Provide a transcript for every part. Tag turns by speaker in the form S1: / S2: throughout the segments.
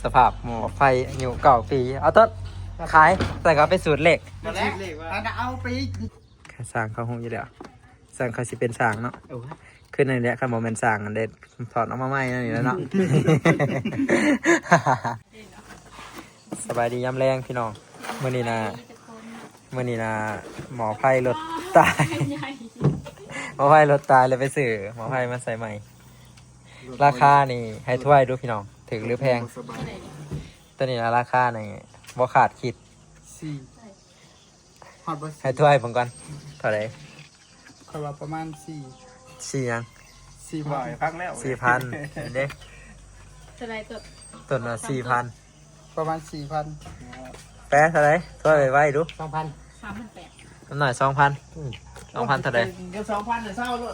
S1: สภาพหมอไฟอยู่9 ปีเอาต้นขายแต่ก็ไปสูตรเหล็ก
S2: มาแล้วเอาไป
S1: สร้างเขาคงอยู่แล้วสร้างเขาสิเป็นสร้างเนาะขึ้นในเนี้ยคันโมเมนต์สร้างอันเด็ดถอดออกมาใหม่นั่นนี่แล้วเนาะ สบายดีย้ำแรงพี่น้องเมื่อนี้นะหมอไพ่รถตายหมอไพ่รถตายเลยไปสื่อหมอไพ่มาใส่ใหม่ราคานี่ให้ถ้วยดูพี่น้องถึงหรือแพงตัวนี้นะราคานี่บ่ขาดคิด
S2: ฮอตบอส
S1: ให้ถ้วยผมก่อนเท่าไหร่
S2: คอยว่าประมาณ
S1: 4ยัง
S2: 4บ่อยพักแล้ว
S1: 4,000เด้
S3: สไลด์ตัว
S1: ต้นละ4,000
S2: ประมาณ4,000
S1: แปะเท่าไหร่ถ้วยไว้ดู
S3: 3,800
S1: น้ำหน่อย2,000เท่าไหร่
S2: เดี๋ยว2,000เดี๋ยวเศร้าลูก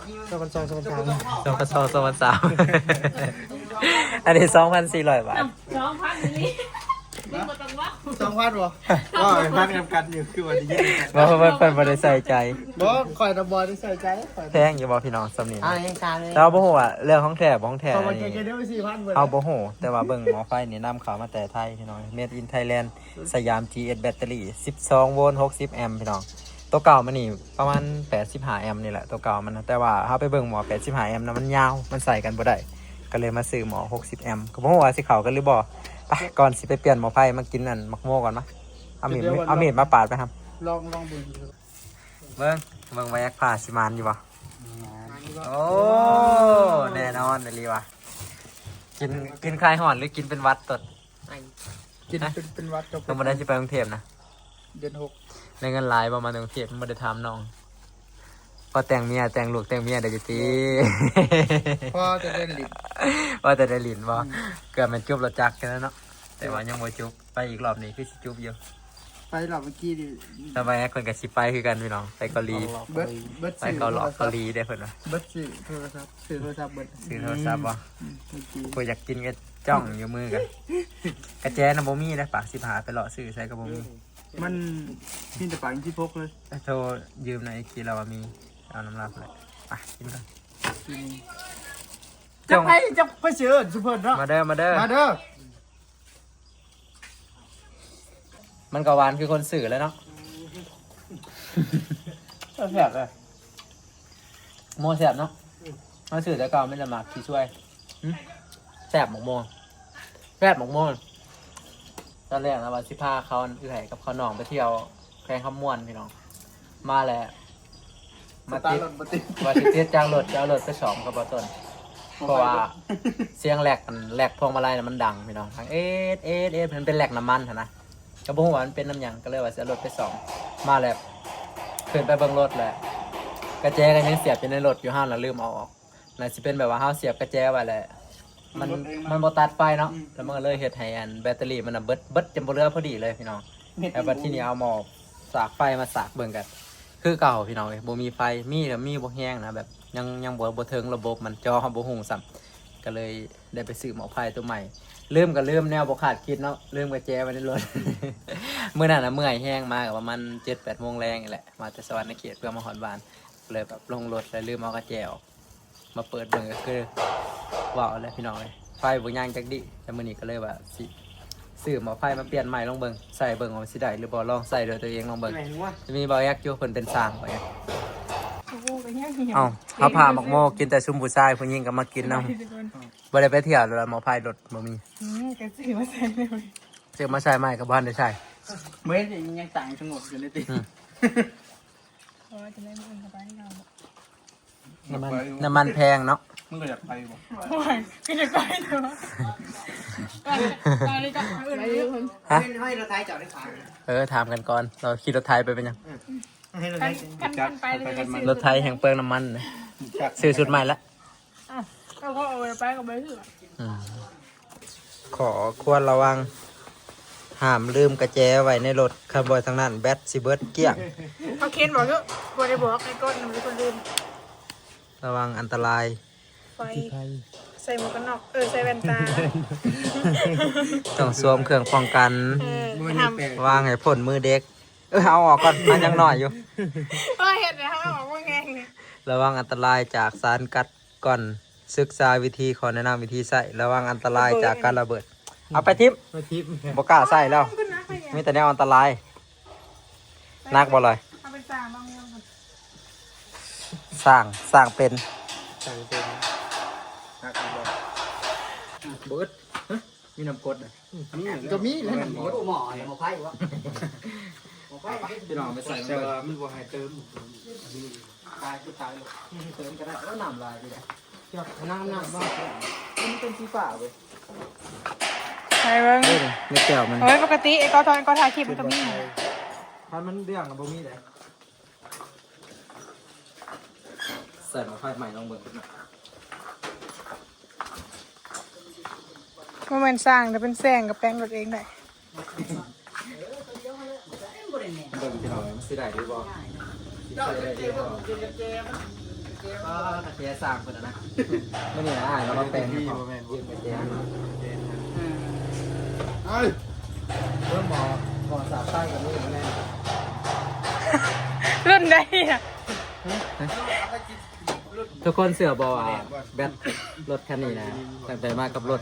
S1: 2,300อันนี้2,400 บาท
S3: 2,000นี่นี่บ่ต้องว่า
S2: 2,000บ่ก็เป็นพันกันอยู่คือว่าดี
S1: บ่เพิ่นบ่ได้ใส่ใจ
S2: บ่คอยระบอได้ใส่ใจ
S1: แพงอยู่บ่พี่น้องสำนี
S2: ยังการเลย
S1: เราบ่ฮู้ว่าเรื่องของแท้บ่ของแท้
S2: ประมาณ
S1: นี่
S2: เดี๋ยวไป4,000เบิด
S1: เฮาบ่ฮู้แต่ว่าเบิ่งหมอไฟนี่นำเข้ามาแต่ไทยพี่น้อง Made in Thailand สยาม GS แบตเตอรี่12โวลต์60แอมป์พี่น้องตัวเก่ามันนี่ประมาณ85แอมป์นี่แหละตัวเก่ามันนะแต่ว่าเฮาไปเบิ่งหมอ85แอมป์นะมันยาวมันใส่กันบ่ได้ก็เลยมาซื้อหมอ60แอมป์ก็บ่ฮู้ว่าสิเข้ากันหรือบ่ไปก่อนสิไปเปลี่ยนหมอไฟมากินนั่นมักโม่ก่อนมะเอามีดมาปาดไปครับ
S2: ลองดู
S1: เบิ่งไว้ยักผ้าสิมานอยู่บ่โอ้แน่นอนเลยว่ะกินคลายหอนหรือกินเป็นวัดตด
S2: กินเป็นวัดกับ
S1: ต้องมาได้สิไปกรุงเทพนะ
S2: เดือน6
S1: ในเงินหลายประมาณกรุงเทพมันบ่ได้ถามน้องพอแต่งเมียแต่งลูกแต่งเมียได้อยู่ติ
S2: พ่อจะได้ลิ้น
S1: ว่าแต่ได้หลินบ่เกือบมันจุบรถจักรกันแล้วเนาะแต่ว่ายังบ่จุบไปอีกรอบนี้คือสิจุบอยู่
S2: ไปหลับเมื่อกี้ดิ
S1: สบายคนกับสิไปคือกันพี่น้องไปเกาหลี
S2: เบิร์ด
S1: ไปเกาหลีได้เพิ่นว่า
S2: เบิร์ดสื่อโทรศัพท์เบิร์ด
S1: ซื้อโทรศัพท์บ่
S2: เมื่อกี้
S1: ผู้อยากกินก็จ้องอยู่มือกันกระแจน่ะบ่มีนะปากสิหาไปเลาะซื้อใส่ก็บ่มี
S2: มันมีแต่ปากที่พกเลย
S1: โทรยืมในอีกทีเราว่ามีเอาน้ำลายไปเลยไปกินกัน
S2: จะไปเชื่อสุพรรณเนาะ
S1: มาเด้อ
S2: มาเด้อ
S1: มันก็หวานคือคนสื่อแล้วเนาะ
S2: แสบเลย
S1: โมแสบเนาะมาสื่อแต่เก่าไม่ละหมากที่ช่วยแสบหมกโมแสบหมกโมตอนแรกนะว่าสิพาเขาเอื่อยกับเขาหนองไปเที่ยวแข่งขมวนพี่น้องมาแล้วมาติดว่าสิติดจ้างรถไปสองกับบอต้นเพราะว่าเสียงแหลกพวงมาลัยน่ะมันดังพี่น้องทางเอสมันเป็นแหลกน้ำมันนะก็บอกว่ามันเป็นน้ำหยังก็เลยว่าจะรถไปสองมาแล้วขึ้นไปเบิ่งรถแหละกระแจกันยังเสียบอยู่ในรถอยู่ห้างแล้วลืมเอาออกน่าสิเป็นแบบว่าห้าเสียบกระแจไว้แหละมันบ่ตัดไฟเนาะแล้วมันก็เลยเฮ็ดให้อันแบตเตอรี่มันน่ะเบิดจนบ่เหลือพอดีเลยพี่น้องแล้วบัดทีนี้เอาหม้อสากไฟมาสากเบิ่งกันคือเก่าพี่น้องเอ้ยบ่มีไฟมีแต่มีบ่แห้งนะแบบยังบ่ถึงระบบมันจอบ่ฮู้ซ้ำก็เลยได้ไปซื้อหม้อไฟตัวใหม่ลืมแนวบ่คาดคิดเนาะลืมกระแจไว้ในรถ มื้อนั้นน่ะเมื่อยแห้งมาก็ประมาณ 7-8 โมงแรงนี่แหละมาแต่สวรรค์เขตเพื่อมาฮอดบ้านก็เลยแบบลงรถแล้วลืมเอากระแจออกมาเปิดเบิ่งก็คือว้าวเลยพี่น้องเอ้ยไฟบ่ย่างจักดิแต่มื้อนี้ก็เลยว่าสิซื้อหม้อไฟมาเปลี่ยนใหม่ลองเบิ่งใส่เบิ่งว่าสิได้หรือบ่ลองใส่ด้วยตัวเองลองเบิ่งจะมีบ่อยากอยู่เพิ่นเป็นสร้างบ่อยาก
S3: โอ้โหก็ยังเหี่ยว
S1: เอ้าเฮาพาหมกโมกินแต่ซุมผู้ชายผู้หญิงก็มากินนำบ่ได้ไปเที่ยวแล้วหม้อไฟรถบ่มี
S3: ก็ซื้อมาใส่เลย
S1: ซื้อมาใช้ใหม่ก็บ่ทันได้ใช้
S2: เมื่อยังต่างสงบอยู่ในตี
S3: เพราะว่าจะได้ไม่เป็นกระต่ายเรา
S1: น้ำมันแพงเนาะ
S2: มึงก็อยากไปบ่
S3: โอ้ยก็จะไปเถอะไปเลยจ้ะอื่นไปเลยคน
S1: ฮะ
S2: ให้รถไทยจอดได้ขาย
S1: ถามกันก่อนเราขี่รถไทยไปเป็นยัง
S2: ให้รถไทย
S3: กันไปเลย
S1: รถไทยแห่งเปลืองน้ำมันนะซื้อชุดใหม่ละ
S3: ก็พอเอาไปกับไปเถอะ
S1: ขอควรระวังห้ามลืมกระแจไว้ในรถขบวนทางนั้นแบตสิเบิดเกลี้ยง
S3: เขาเคนบอกก็บได้บอกไอ้ก้นมันเป็นคนลืม
S1: ระวังอันตราย
S3: ไฟใส่หมวกกันน็อกใส่แว่นตา
S1: ต้องสวมเครื่องป้องกัน
S3: ทำ
S1: วางให้พ่นมือเด็กเอาออกก่อนมันยังหน่อยอยู่
S3: เห็นเลยเขาบอกว่าไง
S1: ระวังอันตรายจากสารกัดก่อนศึกษาวิธีขอแนะนำวิธีใส่ระวังอันตรายจากการระเบิด เอาไปทิป
S2: มาทิพย์
S1: บกล้าใส่แล้ว
S3: ขึ้นนะไปยัง
S1: มีแต่แนวอันตรายนักบ่เลย
S3: เอาเป็นจานบางอย่างก่อน
S1: สร้างเป็น
S2: สั่งเป็นนักบอก
S1: เบิร์ดมีน้ำกรดเลย
S2: นี่ก็มีแล้ว
S4: หมอดูหมอเนี่ยหมอไพ่วะหมอไพ่
S1: พี่น้องไปใส่
S2: แต่ว่ามันบ่ให้เติม
S1: ตายคือตายเลยเติมก็ได้แล้วน้ำลายดีเลยเจ้าน้ำบ้ามันเป็นสีฟ้าเว้ย
S3: ใช่เบิ้ง
S1: ในแก้วมัน
S3: เฮ้ยปกติไอ้กอทอนก็ถ่ายคลิปมันก็มี
S1: พันมันเรื่องกับบ่มีเลยใส่หม้อไฟใหม่ลองเบิ่งนะ
S3: โมเมนต์สร้างแต่เป็นแสงกับแป้งรถเองได้
S1: เบิ่งพี่น้องมันสิได้หรือบ่สิได้หรือบ่กระเทียสร้างเพิ่นนะมื้อนี้อ่านแล้วมาแปลงให้พ่อยืมกระเทีย
S2: เอ้ย
S1: เริ่มหมอสาบใต้กับนี่แน่
S3: รุ่นใดอ่ะ
S1: ทุกคนเสือบอ่ะแบตรถคันนี้นะตั้งแต่มากับร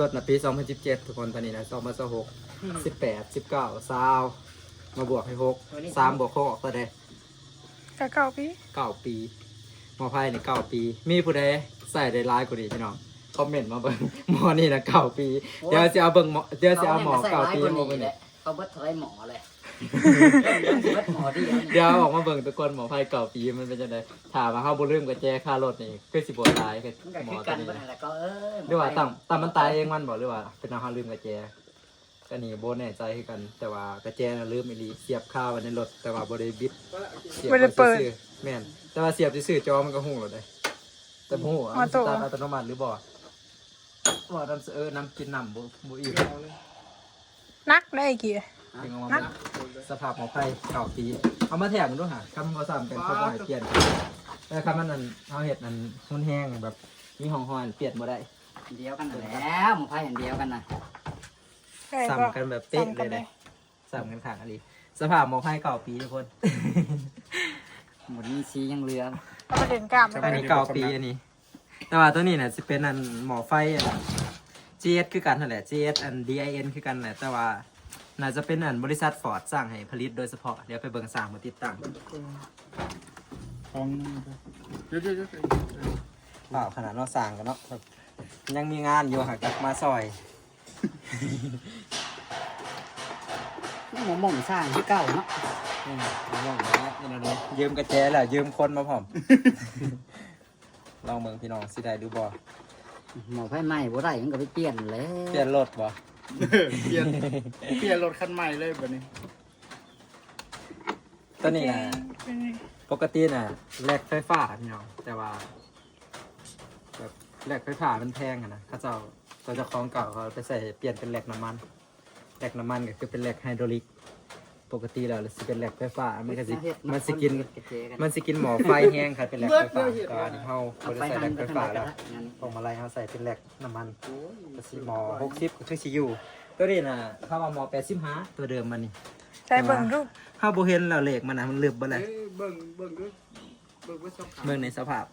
S1: ถนะปี 2017 ทุกคนตอนนี้นะ2026 18 19 20มาบวกให้6 3บวก6ออกตัวใด
S3: กะเก่าพี่
S1: 9 ปีหมอไพ่นี่9 ปี มีผู้ใดใส่ได้ร้ายกว่านี้พี่น้องคอมเมนต์มาเบิ่งหมอนี่นะ9 ปี เดี๋ยวจะเอาเบิ่งหมอเดี๋ยวจะเอาหมอ9 ปีมาเบิ่ง
S4: เขาเบิดเท่าไรหมอเลยเบิดหมอดี
S1: เดี๋ยวออกมาเบิ่งทุกคนหมอไพ่9 ปีมันเป็นจังได๋ถามว่าเฮาบ่ลืมกับแจค่ารถนี่คือสิบ่ตายคือ
S4: มันก็
S1: หม
S4: คือ อ
S1: ตั
S4: กั
S1: วน นี้
S4: เบิดอะไรก็
S1: หรือว่าตั้มมันตายเองมันบ่หรือว่าเป็นเอาเฮาลืมกับแจก็นี่บ่แน่ใจคือกัน แต่ว่ากระแจน่ะลืมอีหลีเสียบคาไว้ในรถแต่ว่าบ่ได้บิดเสียบไว้ซื่อๆแม่นแต่ว่าเสียบซื่อๆจอมันก็ฮู้แล้วเด้แต่บ่ฮู้ว่ามันสตาร์ทอัตโนมัติหรือบ่ว่าน้ำกินน้ำบ่อิ่ม
S3: นักได้อีกกี่
S1: ถึงเอามาสภาพหมอไฟ9 ปีเอามาแถมมันด้วยหาคำบ่ซ้ำกันเขาบ่ให้เปลี่ยนแต่คำมันนั่นเฮาเฮ็ดนั่นหุ่นแห้งแบบมีห้องๆเปลี่ยนบ่ได้
S4: เดียวกันแล้วหมอไพ่อย่างเดียวกันนะ
S1: ซ้ำกันแบบเป๊ะเลยนะซ้ำกันขาดอะไรสภาพหมอไฟ9 ปีทุกคน
S4: หมดนี้ซียังเหลือ
S3: เอาประเด็นกล้าม
S1: อันนี้9 ปีอันนี้ แต่ว่าตัวนี้เนี่ยจะเป็นอันหมอไฟอัน GS คือกันนั่นแหละ GS อัน DIN คือกันแหละแต่ว่าน่าจะเป็นอันบริษัทฟอร์ดสร้างให้ผลิตโดยเฉพาะเดี๋ยวไปเบิ่งสร้างมาติดตั้ง
S2: ของเดี๋ยว
S1: เปล่าขนาดเราสร้างกันเนาะแบบยังมีงานอยู่หากลับมาซอย
S4: หมอหม่องสร้างที่เก่าเนาะ
S1: ลองนะนี่ยืมกระแจแหละยืมคนมาผอม ลองเบิ่งพี่น้องสิได้ดูบ่
S4: หมอไพ่ใหม่บ่ได้มันก็ไปเปลี่ยนแล้ว
S1: เปลี่ยนรถบ่
S2: เปลี่ยนรถคันใหม่เลยแบบนี้
S1: ตัวนี้นะปกติน่ะแลกไฟฟ้าพี่น้องแต่ว่าแบบแลกไฟฟ้ามันแพงอะนะเขาเจ้าของเก่าเขาไปใส่เปลี่ยนเป็นแลกน้ำมันก็คือเป็นแลกไฮดรอลิกปกติแล้วสิเป็นแลกไฟฟ้ามันสิกินหมอไฟแห้งครับเป็นแลกไฟฟ้าแต่อันนี้เฮาบ่ได้ใส่แลกไฟฟ้าแล้วพวงมาลัยเฮาใส่เป็นแลกน้ำมันก็สิหมอ60ก็คือสิอยู่ตัวนี้น่ะเขาว่าหมอ85ตัวเดิมมันนี่
S3: ใช้เบิ่งรูป
S1: เฮาบ่เห็นแล้วเลขมันน่ะมันลึกบ่เลย
S2: เบิ่งด้วยเบิ่งไว้สองขา
S1: เบิ่งในสภาพ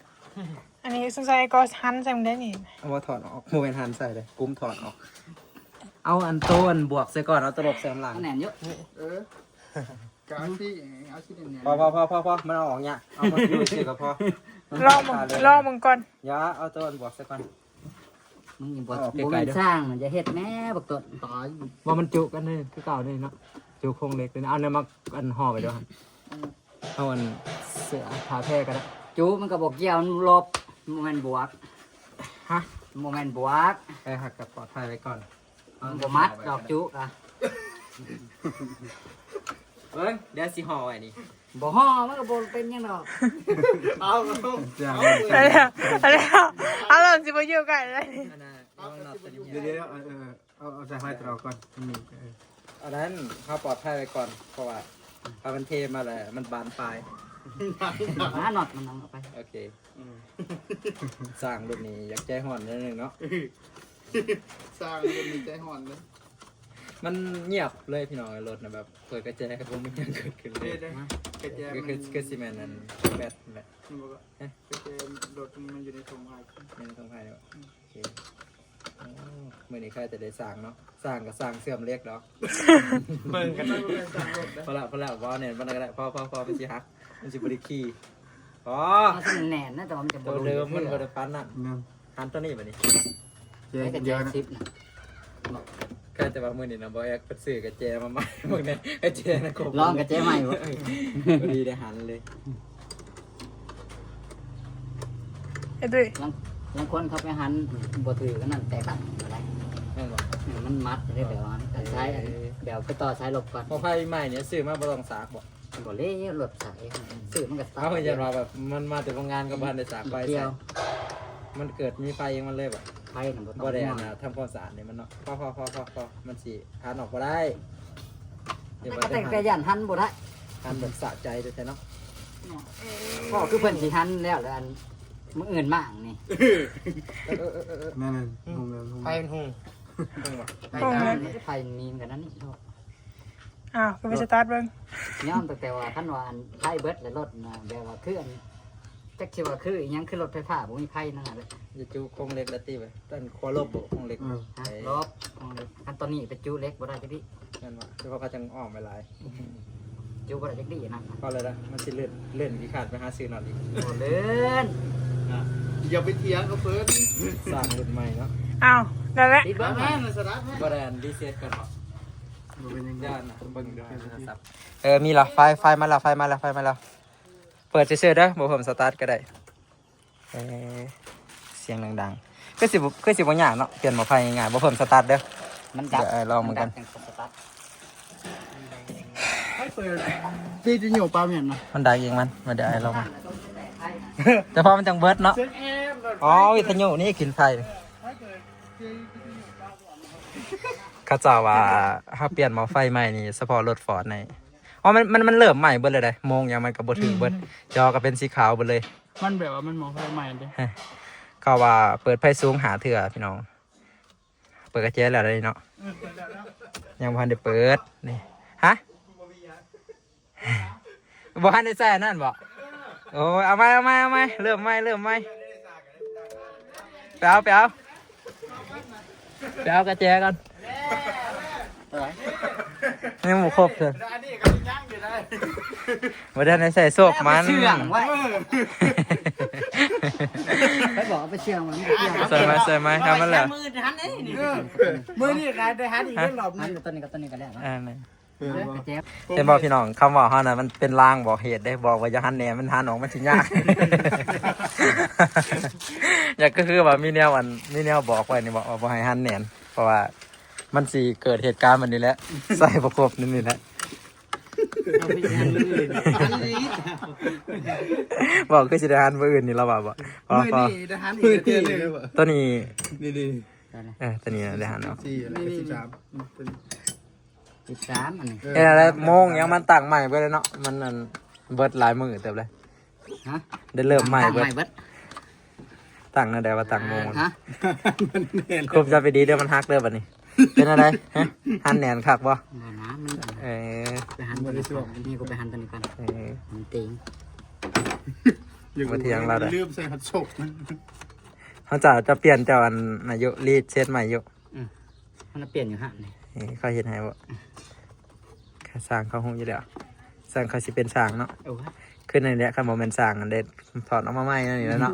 S3: อันนี้สงสัยก็หันใส่มันได้นี่
S1: เอามาถอดออกโมเมนทันใส่เลยกุ้มถอดออก เอาอันโตอันบวกใส่ก่อนเอาตลบใส่ข้างหลัง
S4: แหนนเยอะ
S2: กเอาที่เนี่ย
S1: พอมันเอาออกเนี่ยเอามาอยู่เฉยก็พอ
S3: ลองมึงก่อน
S1: อย่าเอาตัวอันบวกใส่ก่อน
S4: มึงอย่าบ่มันสร้างมันจะเฮ็ดแม่บักต้น
S2: ตาย
S1: ว่ามันจุกันเลยคือเก่าเลยเนาะจุโครงเล็กเลยนะเอาเนี่ยมาอันห่อไปด้วยเอาอันเสือผ้าแพร่ก็ได้
S4: จูมันก็บอกเกี่ยวลบโมเมนต์บวก
S1: ฮะ
S4: โมเมนต์บวก
S1: ไปหักกับปลอดภัยไว้ก่อน
S4: มันบ่มัดดอกจุกอ่ะ
S1: เบิ้งเดี๋ยวสิห่อไว้นี่
S4: บ่ฮ้อมันก็บ่เป็นหยังดอก
S2: เอา
S1: จ้า
S3: อะไรเอาเราสิมาอยู่กันเลย
S1: อันนั้นเอาหนับตัวนี้
S2: เดี๋ยวเอาใส่ไม้ตรอก่อนนี่
S1: อันนั้นเขาปลอดภัยไว้ก่อนเพราะว่าพอมันเทมาแล้วมันบานปลาย
S4: หาหนอดมันเอาไป
S1: โอเค สร้างรุ่นนี้อยากใจห่อนนิดนึงเนาะ
S2: สร้างจนมีใจห่อนเลย
S1: มันเงียบเลยพี่น้องรถนะแบบเปิดกระแจก็บ่มีหยังเกิดขึ้นเลย
S2: ได้กระแจ
S1: ก็
S2: มัน
S1: คือซีเมนต์นั่นแบตแหละ
S2: มันบอกว่ากระแจรถมันอยู่ในถุงพลาสติก
S1: ไม่ต้องพายแล้วโอเค มื่อนี้ใครจะได้สั่งเนาะสั่งกับสั่งเสื่อมเล็กเนาะ
S2: เบิ่งกันต้องเป็นสั่งรถนะ
S1: พอละว่าเนี่ยมันก็ได้พอมันสิฮักมันสิบริคีอ๋อ
S4: มันแน่นนะแต่ว่ามันจะ
S1: ตัวเดิมมันบริปันน่ะหันตัวนี้แบบนี้
S2: เจ๊
S4: ไม่กระ
S2: เย
S4: จา
S2: อะ
S4: ย
S2: นะ
S4: ซิปนะ
S1: แค่จะว่ามื่อนี้นะบอยแอกเป็นสื่อกับเจมาใหม่พวกนี้ไอ้เจนะกบ
S4: ลองกระเจใหม่บ่
S1: พอดีได้หันเลย
S3: ไอ้ด้วย
S4: บางคนเขาไปหันบ่ถือก็นั่นแต่กันอะไร
S1: นั่นหรอ
S4: มันมัดได้แบบว่าใช้เดี๋ยวไปต่อสายลบก่อน
S1: พอไพ่ใหม่เนี่ยซื้อมาบ่ต้องสากบ่
S4: บ่เล่หลดสายซื้อมันก็
S1: เอาไปจะรอแบบมันมาจากโรงงานกับบ้านได้สากไป
S4: เดียว
S1: มันเกิดมีไฟเองมันเลยแบบ
S4: ไฟน่ะบ่ต้อง
S1: บ่ได้
S4: ห่วง
S1: นะทำความสะอาดเนี่ยมันเนาะพอมันสิหันออกบ่ได้เดี๋ยว
S4: ก็
S1: มัน
S4: แต่
S1: จะ
S4: กระยันหันบ่ได้
S1: หันแบบสะใจด้วยแต่เนาะ
S4: ก็คือเพิ่นสิหันแล้วแล้วอันมื้ออื่นมากนี่
S2: นั่นงงเลย
S1: ไฟมันหุ่งบ่
S4: ไฟมีมกันนั้นนี่
S3: อ้าวก็ไปสตาร์ทเบิ่ง
S4: ย้อมตั้งแต่ว่าท่านว่าอันไฟเบิดแล้วรถนะแบบว่าคืออันจักสิว่าคืออีหยังคือรถไฟฟ้าบ่มีไฟนั่นน่ะเลย
S1: จะจูโครงเหล็กแล้วตีไปต้นครัวลบโครงเหล็ก
S4: ฮะรอบอันตอนนี้ไปจูเล็กบ่ได้จักดิ
S1: นั่นว่าคือเขาจังอ้อมไปหลาย
S4: จูบ่ได้จักดินะ
S1: ก็เลยนะมันสิเลื่อนกี่ขาดไปหาซื้อหน่อยอีก
S4: บ่เลื่อน
S2: อย่าไปเถียงกับเพิ่น
S1: สร้างรุ่นใหม่เนาะ
S3: อ้าวได้แล้ว
S4: ติดเบิ่ง
S2: แม่นสระแม่
S1: ก็ได้อันดีเซตกันเนาะ
S2: เป็นยังไง
S1: ย่านนะเบิ่งดูนะครับมีเหรอไฟมาแล้วเปิดเฉยๆเด้อบ่ผมสตาร์ทก็ได้เสียงดังๆคือสิบ่ยากเนาะเปลี่ยนหม้อไฟง่ายๆบ่ผมสตาร์ทเด้อ
S4: มันดับ
S1: เดี๋ยวลองเหมือนกัน
S4: ดับจังสตาร์ท
S2: ให้เปิดพี่จะอยู่ปลาเหม็นนะ
S1: มันดังเองมันมาเดี๋ยวลองมาแต่พอมันจังเบิดเนาะ
S2: เซ็นแอม
S1: อ๋อวิทยุนี่กินไฟเขาเจ้าว่าถ้าเปลี่ยนหม้อไฟใหม่นี่เฉพาะรถฟอร์ดในอ๋อมันเริ่มใหม่เบิดเลยได้โมงยังมันก็บ่ถึงเบิดจอก็เป็นสีขาวเบิดเลย
S2: มันแบบว่ามันมองไฟใหม่เลย
S1: เขาว่าเปิดไฟสูงหาเถื่อพี่น้องเปิดกระเจี๊ยแล้วได้เนาะยังบ่ทันได้เปิดนี่ฮะบ่ทันได้ใส่อันนั่นบ่โอ้ยเอาไหมเริ่มไหมไปเอากระเจี๊ยก่อนนี่หมูครบเลย
S2: อันนี้ก็ย่างอยู่ได้
S1: บ่ได้ใส่โซกมัน
S4: เชื่องไว้ไปบอกเอาไปเชื่องมันไม่เชื่อง
S1: ใส่ไหมทำมันแล้ว
S3: มือหันนี่นี่
S2: มือนี่นายได้หันอีกเรื่องรอบ
S4: มัน
S2: นึง
S4: ตัวนี้กับตัวนี้ก็แล้วนะ
S1: นี่
S4: กระเจี๊ยบ
S1: เห็นบอกพี่น้องคำว่าเฮานะมันเป็นลางบอกเหตุได้บอกว่าอย่าหันแหนมันหันออกมันสิยาก อยากก็คือว่ามีแนวบอกไว้นี่บอกว่าบ่ให้หันแหนนเพราะว่ามันสิเกิดเหตุการณ์แบบนี้แหละใส่ประกบนี่แหละบอกคือสิได้หันบ่อื่นนี่เราว่าบ่พอ
S2: มือนี่ได้หันอีกเรื่องนึง
S1: ตัวนี้
S2: นี่
S1: ตัวนี้ได้หันเอา
S2: สี่อะไร13
S4: 13อันนี้
S1: เอ้ยอะไรโมงยังมันตั้งใหม่ไปเลยเนาะมันนั่นเบิดหลายมื้อเติบเลย
S4: ฮะ
S1: ได้เริ่มใหม่
S4: ตั้ง
S1: เบิด
S4: ใหม่เบิด
S1: ตั้งนั่นได้ว่าตั้งโมง
S4: ฮะ
S2: มันแน่น
S1: ครบจะไปดีเดี๋ยวมันฮักเด้อบัดนี้ เป็นอะไรฮะหันแหนนคักบ่
S4: บ่น้ำมัน
S1: เออ
S4: ไปหันตัวนี้ก่อนนี่กูไปหันตัวนี้ก่อน
S1: เออ
S4: มันติง
S1: มาเถียงเราได้
S2: ลืมใส่หัดศพมัน
S1: เขาจะเปลี่ยนเจ้าอันอายุรีดเซตใหม่อยู่
S4: มันเปลี่ยนอยู่ฮะนี่
S1: นี่เขาเห็นให้บ่แค่สร้างเขาคงอยู่แล้วสร้างเขาสิเป็นสร้างเนาะ
S4: โอ้ย
S1: ขึ้นในเนี้ยคันบ่แม่นสร้างอันเด็ดถอดออกมาใหม่นั่นนี่แหล้วเนาะ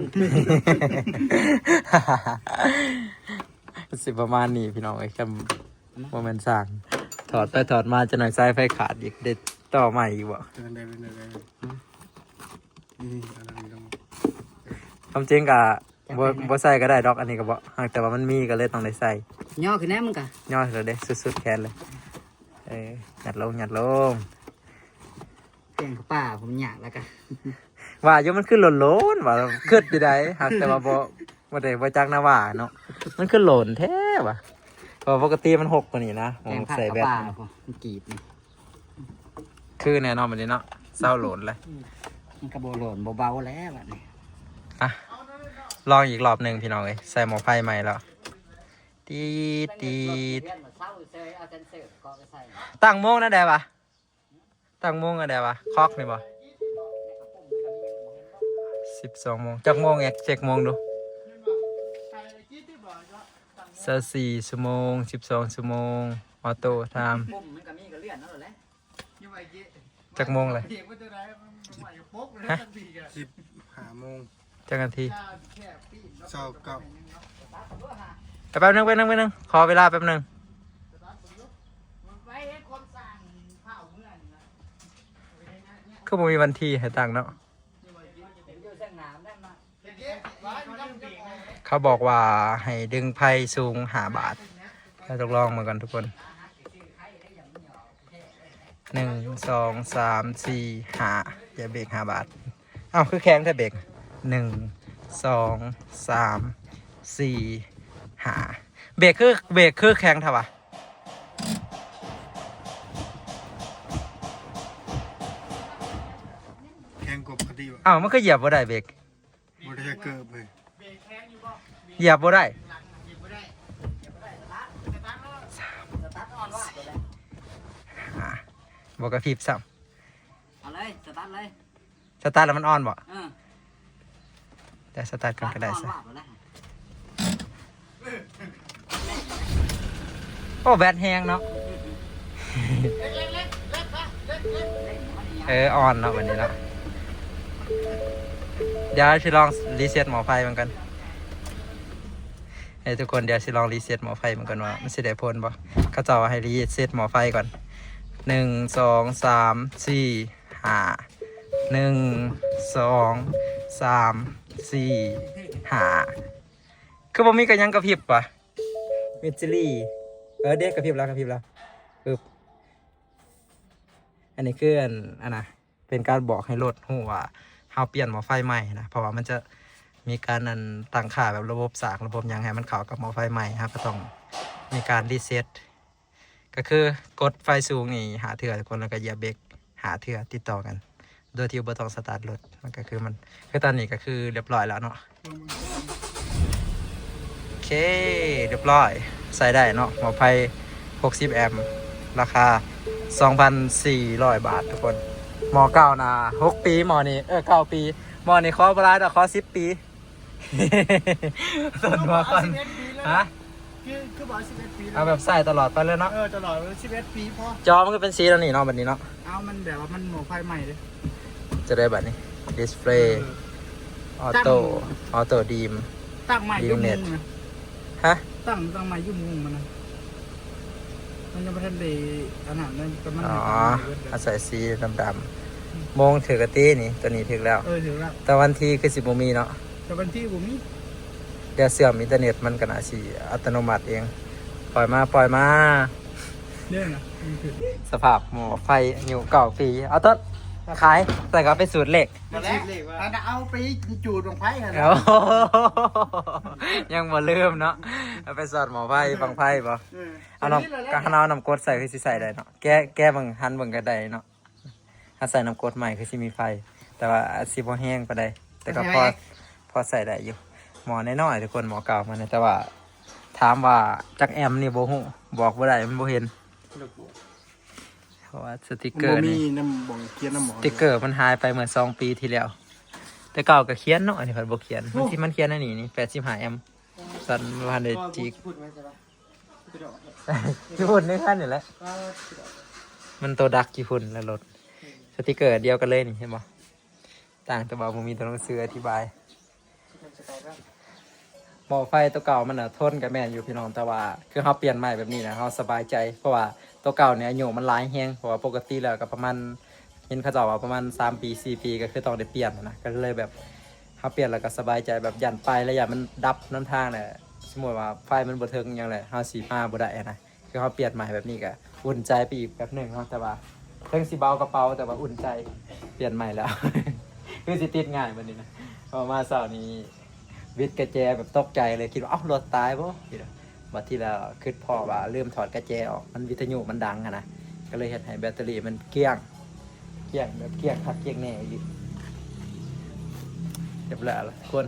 S1: สิประมาณนี้พี่น้องไอ้คันบ่แม่นสร้างถอดไปถอดมาจะหน่อยสายไฟขาดอีกเด็ดต่อใหม่อีกบ่
S2: เดินได้นี่อะไรต้อง
S1: ความจริงก็บ่ใส่ก็ได้ดอกอันนี้ก็บ่หากแต่ว่ามันมีก็เลยต้องได้ใส่
S4: ย่อขึ้นแน่มึงกะ
S1: ย่อเลยเด้สุดๆแขนเลยหยัดลง
S4: เปลี่ยนกับป้าผมอยากแล้วกะ
S1: ว่าอยู่มันขึ้นโหลนว่าขึ้นอยู่ใดหากแต่ว่าบ่ได้บ่จักนะว่าเนาะมันขึ้นโหลนแท้ว่ะเพราะปกติมัน6กว่านี้นะผ
S4: แปล
S1: ม
S4: งผ้า
S1: ใส่
S4: กับ
S1: แบต
S4: ป้าผมกรีดนี่
S1: คือแน่นอนแบบนี้เนาะเศร้าโหลนเลย
S4: มันกระโบโหลนเบาๆแล้วแบบนี้
S1: อ่ะลองอีกรอบหนึงพี่น้องเอ้ยใส่หม้อไฟใหม่แล้วตีดตั้งโมงนะได้ปะตั้งโมงนะได้ปะคล็อกนี่บ่12 โมงจักโมงเช็คโมงดู 24ชั่วโมง12ชั่วโมงออโต้ไทม์
S4: ปุ่มมันก็มีก็เลื่อนนั่นแหละ
S2: ยังไงเจ๊
S1: จักโมงเลย
S2: เด็กว่าจะได้มันใหม่ปุ๊บเลยทันทีกัน
S5: 15 โมง
S1: จักนาที
S2: แค่ปีน
S5: เช้าเก้า
S1: แป๊บนึงขอเวลาแป๊บนึง
S2: ไปให้คนสั่งข้าวเมื่อนนะ
S1: คือบ่มีวันที่ให้ตั้งเนาะ
S4: อยู่เส้นหนามได้มา
S2: เจ๊ร้านน้ำเปียก
S1: เขาบอกว่าให้ดึงไพ่สูง5 บาทเราต้องลองมาก่อนทุกคน1 2 3 4 5อย่าเบรก5 บาทเอ้าคือแข็งแต่เบรก1 2 3 4 5เบรกคือแข็งเท่าปะ
S5: แข่งกบพอดีวะ
S1: เอ้ามันก็เหยียบบ่ได้เบรก
S5: บ่ได้เกิบเลย
S1: เหยียบบ่ได้
S4: สตาร์ทออนว่าตัวแรก
S1: บ่กระพริบซ้
S4: เอาเลยสตาร์ทเลย
S1: ำสตาร์ทแล้วมันออนบ่
S4: เออ
S1: แต่สตาร์ทกันก็ได้
S4: ออน
S1: ซะ
S4: ว่าตัวแรก
S1: โอ้แบตแฮงเนาะออนเนาะวันนี้เนาะเดี๋ยวสิลองรีเซ็ตหมอไฟมันกันให้ทุกคนเดี๋ยวสิลองรีเซ็ตหมอไฟมันกันว่ามันสิได้ผลบ่เขาเจ้าว่าให้รีเซ็ตหมอไฟก่อน1 2 3 4 5 1 2 3 4 5คือบ่มีกันยังกระพริบปะมิจิลี่เด็กกระพริบแล้วปึ๊บอันนี้คืออันน่ะเป็นการบอกให้รถฮู้ว่าเฮาเปลี่ยนหม้อไฟใหม่นะเพราะว่ามันจะมีการตั้งค่าแบบระบบสากระบบหยังให้มันเข้ากับหม้อไฟใหม่ครับก็ต้องมีการรีเซ็ตก็คือกดไฟสูงนี่หาเทื่อทุกคนแล้วก็เหยียบเบรกหาเทื่อติดต่อกัน โดยที่บ่ต้องสตาร์ทรถมันก็คือตอนนี้ก็คือเรียบร้อยแล้วเนาะโอเคเรียบร้อยใส่ได้เนาะหม้อไฟ60 แอมป์ราคา 2,400 บาททุกคนหมอเก่านะ6 ปีหมอนี่9 ปีหมอนี่ขอบรายแต่ขอ10 ปี ต้นหัวก่อนฮะ
S2: คือบอก11 ปี
S1: เอาแบบใส่ตลอดไปเลยเนาะ
S2: ตลอด11 ปีพอ
S1: จอมันก็เป็นสีแล้วนี่เนาะแบบนี้เนาะ
S2: เอามันแบบว่ามันหมูไฟใหม่เลย
S1: จะได้แบบนี้ดิสเพลย์ออโต้ดีม
S2: ตั้งใหม่ยุ่งมุงนะ
S1: ฮะ
S2: ตั้งใหม่ยุ่งมุงมันนะมันยังไม่ทันได้อันนั้นเลยก็มัน
S1: อ๋อ
S2: ไม่ทันได้
S1: อาศัยสีดำๆโมงถือกระตี้นี่ตัวนี้ถึงแล้ว
S2: ถึงแล้ว
S1: แต่วันที่คือ10 โมงมีเนาะ
S2: แต่วันที่ผมนี่
S1: เดี๋ยวเสื่อมอินเทอร์เน็ตมันก็น่าสิอัตโนมัติเอง ปล่อยมา
S2: เรื่องนะมันคือ
S1: สภาพหม้อไฟอยู่9 ปี เอาต้นขายแต่ก็เป็นสูตรเหล็ก
S2: มาแล้วอันนั้นเอาไปจูดลงไฟกันนะ
S1: โอ้โหยังบ่ลืมเนาะเอาไปสอดหม้อไฟฟังไฟป่ะเอาน้ำก็เอาน้ำกรดใส่คือสิใส่ได้เนาะแก้เบิ่งหันเบิ่งก็ได้เนาะถ้าใส่น้ำกรดใหม่คือสิมีไฟ แต่ว่าสิบ่แห้งปานใดแต่ก็พอใส่ได้อยู่หม้อน้อยๆทุกคนหม้อเก่ามันนะแต่ว่าถามว่าจักแอมนี่บ่ฮู้บอกบ่ได้มันบ่เห็นเพราะว่าสติกเกอร์
S5: มี
S1: นี่
S5: น้ำบ่งเกียนน้ำหมอ
S1: สติกเกอร์มันหายไปเหมือน2 ปีที่แล้ว แต่เก่าก็เขียนเนาะอันนี้เพิ่นบ่เขียนมันที่มันเขียนอันนี้นี่85 แอมป์สันบ่ทันได้จิก
S2: พูดไว้ใช่ปะ
S1: ญี่ปุ่นนี่คันนี่แหละมันตัวดักญี่ปุ่นแล้วรถสติกเกอร์เดียวกันเลยนี่เห็นบ่ต่างแต่ว่าบ่มีตัวหนังสืออธิบายหม้อไฟตัวเก่ามันน่ะทนกับแม่นอยู่พี่น้องแต่ว่าคือเฮาเปลี่ยนใหม่แบบนี้นะเฮาสบายใจเพราะว่าตัวเก่าเนี่ยอายุมันหลายแฮงเพราะว่าปกติแล้วก็ประมาณเห็นเขาเจ้าว่าประมาณ3 ปี 4 ปีก็คือต้องได้เปลี่ยนนะก็เลยแบบเฮาเปลี่ยนแล้วก็สบายใจแบบยันไปแล้วอย่ามันดับน้ำทางน่ะสมมุติว่าไฟมันบ่ถึงหยังแหละเฮาสิมาบ่ได้นะคือเฮาเปลี่ยนใหม่แบบนี้ก็อุ่นใจไปอีกแบบนึงเนาะแต่ว่าเพิ่งสิเบากระเป๋าแต่ว่าอุ่นใจเปลี่ยนใหม่แล้ว คือสิติดง่ายบัดนี้นะพอมาเช้านี้วิดกระแจแบบตกใจเลยคิดว่าเอ้ารถตายบ่บัดที่แล้วคิดพอว่าลืมถอดกระแจออกมันวิทยุมันดังอะนะก็เลยเฮ็ดให้แบตเตอรี่มันเกลี้ยงแบบเกลี้ยงคักเกลี้ยงแน่อีหลีเรียบร้อยแล้วทุกคน